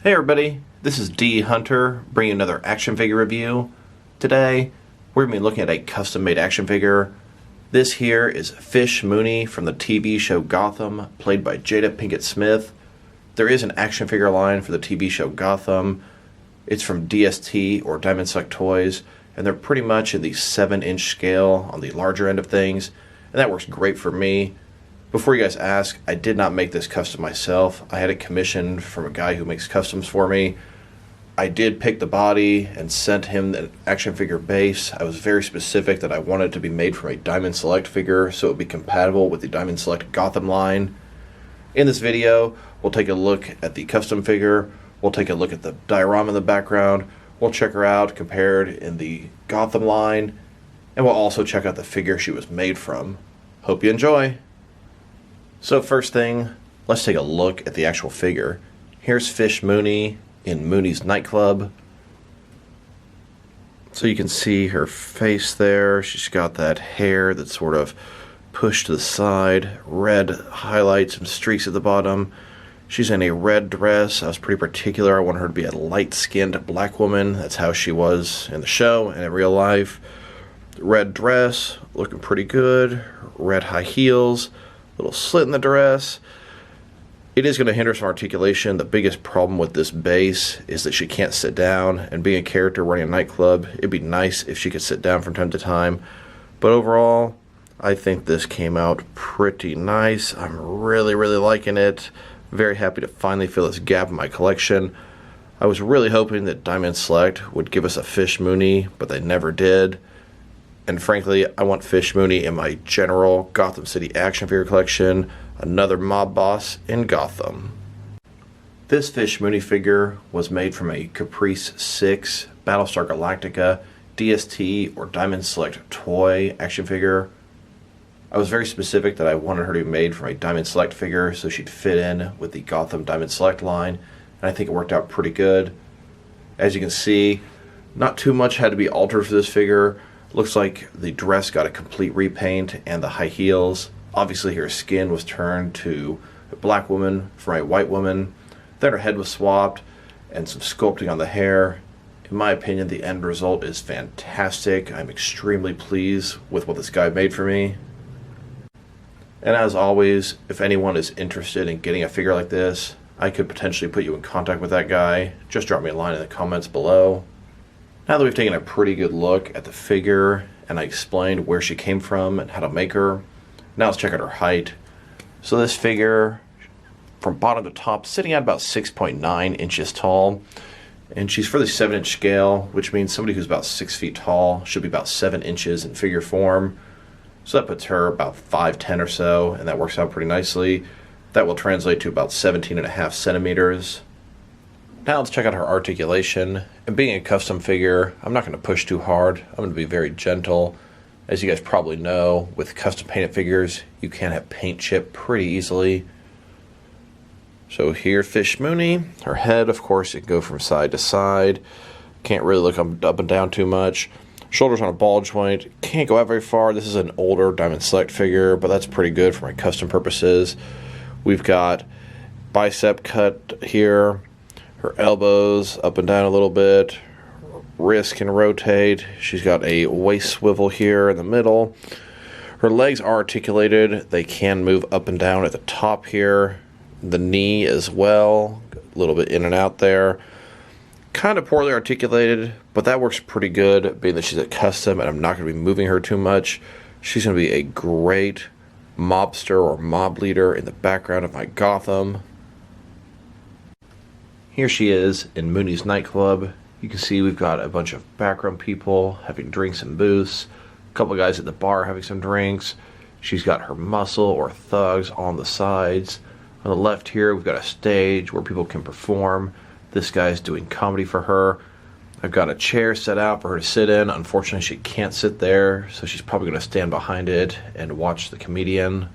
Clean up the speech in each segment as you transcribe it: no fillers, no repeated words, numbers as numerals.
Hey everybody, this is D Hunter bringing another action figure review. Today, we're going to be looking at a custom-made action figure. This here is Fish Mooney from the TV show Gotham, played by Jada Pinkett Smith. There is an action figure line for the TV show Gotham. It's from DST, or Diamond Select Toys, and they're pretty much in the 7-inch scale on the larger end of things, and that works great for me. Before you guys ask, I did not make this custom myself. I had it commissioned from a guy who makes customs for me. I did pick the body and sent him an action figure base. I was very specific that I wanted it to be made from a Diamond Select figure so it would be compatible with the Diamond Select Gotham line. In this video, we'll take a look at the custom figure. We'll take a look at the diorama in the background. We'll check her out compared in the Gotham line. And we'll also check out the figure she was made from. Hope you enjoy! So first thing, let's take a look at the actual figure. Here's Fish Mooney in Mooney's Nightclub. So you can see her face there. She's got that hair that's sort of pushed to the side, red highlights and streaks at the bottom. She's in a red dress. I was pretty particular. I wanted her to be a light-skinned black woman. That's how she was in the show and in real life. Red dress, looking pretty good. Red high heels. Little slit in the dress. It is going to hinder some articulation. The biggest problem with this base is that she can't sit down, and being a character running a nightclub, it'd be nice if she could sit down from time to time. But overall, I think this came out pretty nice. I'm really liking it. Very happy to finally fill this gap in my collection. I was really hoping that Diamond Select would give us a Fish Mooney, but they never did. And frankly, I want Fish Mooney in my general Gotham City action figure collection, another mob boss in Gotham. This Fish Mooney figure was made from a Caprice 6 Battlestar Galactica DST or Diamond Select toy action figure. I was very specific that I wanted her to be made from a Diamond Select figure so she'd fit in with the Gotham Diamond Select line, and I think it worked out pretty good. As you can see, not too much had to be altered for this figure. Looks like the dress got a complete repaint and the high heels. Obviously her skin was turned to a black woman from a white woman. Then her head was swapped and some sculpting on the hair. In my opinion, the end result is fantastic. I'm extremely pleased with what this guy made for me. And as always, if anyone is interested in getting a figure like this, I could potentially put you in contact with that guy. Just drop me a line in the comments below. Now that we've taken a pretty good look at the figure and I explained where she came from and how to make her, now let's check out her height. So this figure, from bottom to top, sitting at about 6.9 inches tall, and she's for the 7-inch scale, which means somebody who's about 6 feet tall should be about 7 inches in figure form. So that puts her about 5'10" or so, and that works out pretty nicely. That will translate to about 17.5 centimeters. Now let's check out her articulation. And being a custom figure, I'm not going to push too hard. I'm going to be very gentle. As you guys probably know, with custom painted figures, you can have paint chip pretty easily. So here, Fish Mooney. Her head, of course, it can go from side to side. Can't really look up and down too much. Shoulders on a ball joint. Can't go out very far. This is an older Diamond Select figure, but that's pretty good for my custom purposes. We've got bicep cut here. Her elbows up and down a little bit. Wrist can rotate. She's got a waist swivel here in the middle. Her legs are articulated. They can move up and down at the top here. The knee as well. A little bit in and out there. Kind of poorly articulated, but that works pretty good, being that she's a custom and I'm not going to be moving her too much. She's going to be a great mobster or mob leader in the background of my Gotham. Here she is in Mooney's Nightclub. You can see we've got a bunch of background people having drinks and booths. A couple of guys at the bar having some drinks. She's got her muscle or thugs on the sides. On the left here, we've got a stage where people can perform. This guy's doing comedy for her. I've got a chair set out for her to sit in. Unfortunately, she can't sit there, so she's probably going to stand behind it and watch the comedian.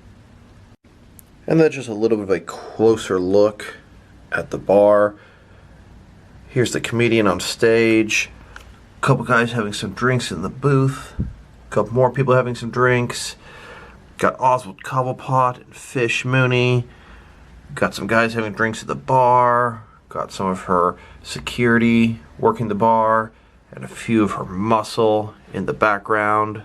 And then just a little bit of a closer look at the bar. Here's the comedian on stage. A couple guys having some drinks in the booth. A couple more people having some drinks. Got Oswald Cobblepot and Fish Mooney. Got some guys having drinks at the bar. Got some of her security working the bar and a few of her muscle in the background.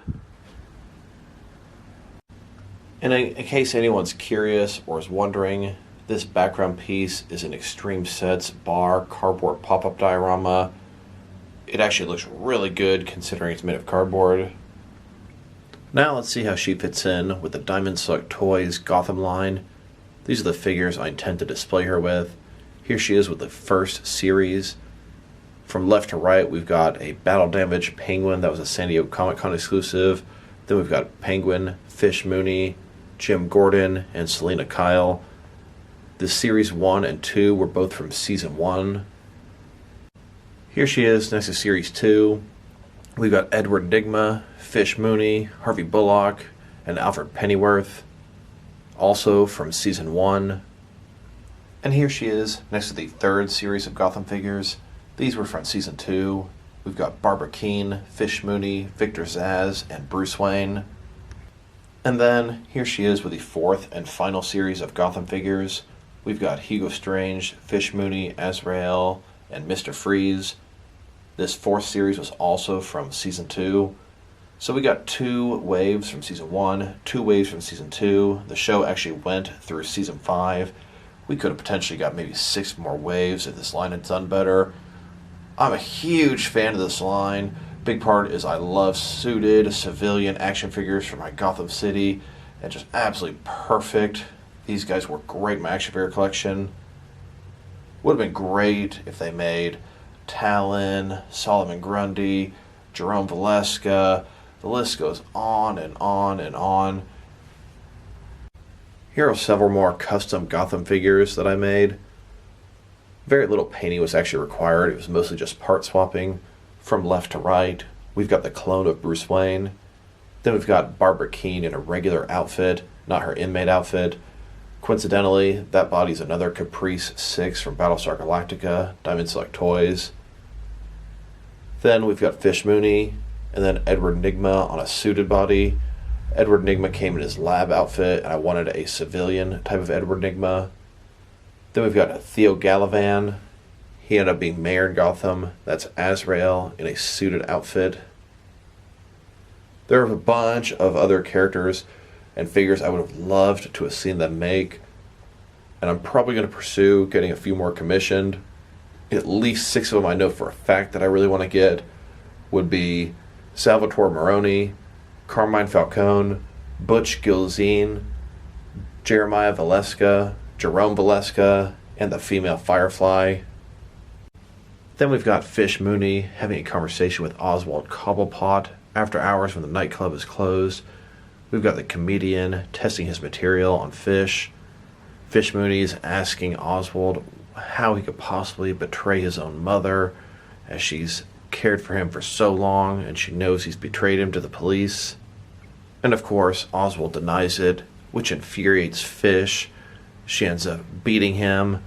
And in case anyone's curious or is wondering, this background piece is an Extreme Sets bar cardboard pop-up diorama. It actually looks really good considering it's made of cardboard. Now let's see how she fits in with the Diamond Select Toys Gotham line. These are the figures I intend to display her with. Here she is with the first series. From left to right, we've got a Battle Damage Penguin that was a San Diego Comic-Con exclusive. Then we've got Penguin, Fish Mooney, Jim Gordon, and Selena Kyle. The Series 1 and 2 were both from Season 1. Here she is next to Series 2. We've got Edward Enigma, Fish Mooney, Harvey Bullock, and Alfred Pennyworth, also from Season 1. And here she is next to the third series of Gotham figures. These were from Season 2. We've got Barbara Keene, Fish Mooney, Victor Zsasz, and Bruce Wayne. And then here she is with the fourth and final series of Gotham figures. We've got Hugo Strange, Fish Mooney, Azrael, and Mr. Freeze. This fourth series was also from Season 2. So we got 2 waves from Season 1, 2 waves from Season 2. The show actually went through Season 5. We could have potentially got maybe 6 more waves if this line had done better. I'm a huge fan of this line. Big part is I love suited civilian action figures for my Gotham City, and just absolutely perfect. These guys were great in my action figure collection. Would have been great if they made Talon, Solomon Grundy, Jerome Valeska. The list goes on and on and on. Here are several more custom Gotham figures that I made. Very little painting was actually required. It was mostly just part swapping. From left to right, we've got the clone of Bruce Wayne. Then we've got Barbara Keene in a regular outfit, not her inmate outfit. Coincidentally, that body's another Caprice 6 from Battlestar Galactica, Diamond Select Toys. Then we've got Fish Mooney, and then Edward Enigma on a suited body. Edward Enigma came in his lab outfit, and I wanted a civilian type of Edward Enigma. Then we've got Theo Gallivan. He ended up being mayor in Gotham. That's Azrael in a suited outfit. There are a bunch of other characters and figures I would have loved to have seen them make. And I'm probably going to pursue getting a few more commissioned. At least 6 of them I know for a fact that I really want to get would be Salvatore Moroni, Carmine Falcone, Butch Gilzine, Jeremiah Valeska, Jerome Valeska, and the female Firefly. Then we've got Fish Mooney having a conversation with Oswald Cobblepot after hours when the nightclub is closed. We've got the comedian testing his material on Fish. Fish Mooney's asking Oswald how he could possibly betray his own mother, as she's cared for him for so long and she knows he's betrayed him to the police. And of course, Oswald denies it, which infuriates Fish. She ends up beating him.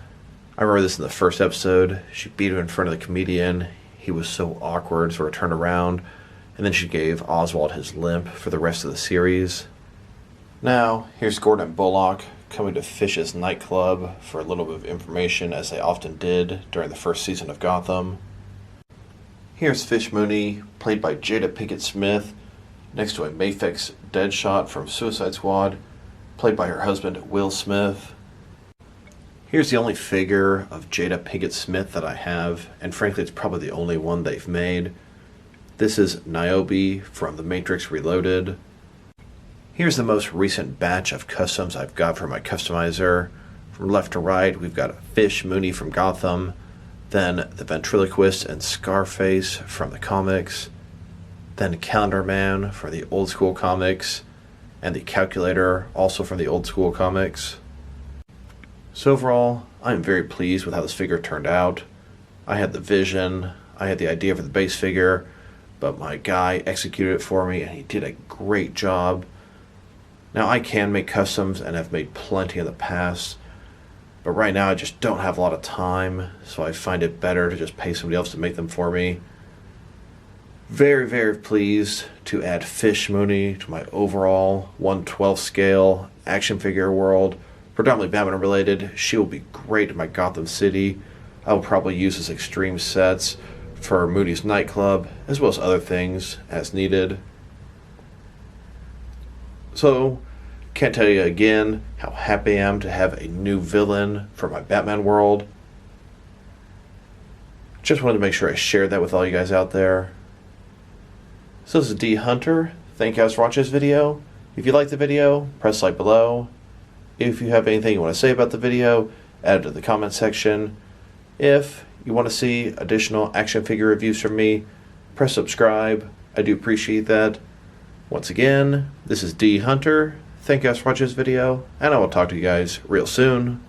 I remember this in the first episode. She beat him in front of the comedian. He was so awkward, sort of turned around. And then she gave Oswald his limp for the rest of the series. Now, here's Gordon Bullock coming to Fish's nightclub for a little bit of information, as they often did during the first season of Gotham. Here's Fish Mooney, played by Jada Pinkett Smith, next to a Mafex Deadshot from Suicide Squad, played by her husband Will Smith. Here's the only figure of Jada Pinkett Smith that I have, and frankly it's probably the only one they've made. This is Niobe from The Matrix Reloaded. Here's the most recent batch of customs I've got for my customizer. From left to right, we've got Fish Mooney from Gotham, then the Ventriloquist and Scarface from the comics, then Calendar Man from the old school comics, and the Calculator, also from the old school comics. So overall, I'm very pleased with how this figure turned out. I had the vision, I had the idea for the base figure, but my guy executed it for me and he did a great job. Now I can make customs and have made plenty in the past, but right now I just don't have a lot of time, so I find it better to just pay somebody else to make them for me. Very, very pleased to add Fish Mooney to my overall 1/12 scale action figure world. Predominantly Batman related. She will be great in my Gotham City. I will probably use as extreme sets for Mooney's Nightclub, as well as other things as needed. So, can't tell you again how happy I am to have a new villain for my Batman world. Just wanted to make sure I shared that with all you guys out there. So this is D Hunter. Thank you guys for watching this video. If you liked the video, press like below. If you have anything you want to say about the video, add it to the comment section. If you want to see additional action figure reviews from me, press subscribe. I do appreciate that. Once again, this is D Hunter. Thank you guys for watching this video, and I will talk to you guys real soon.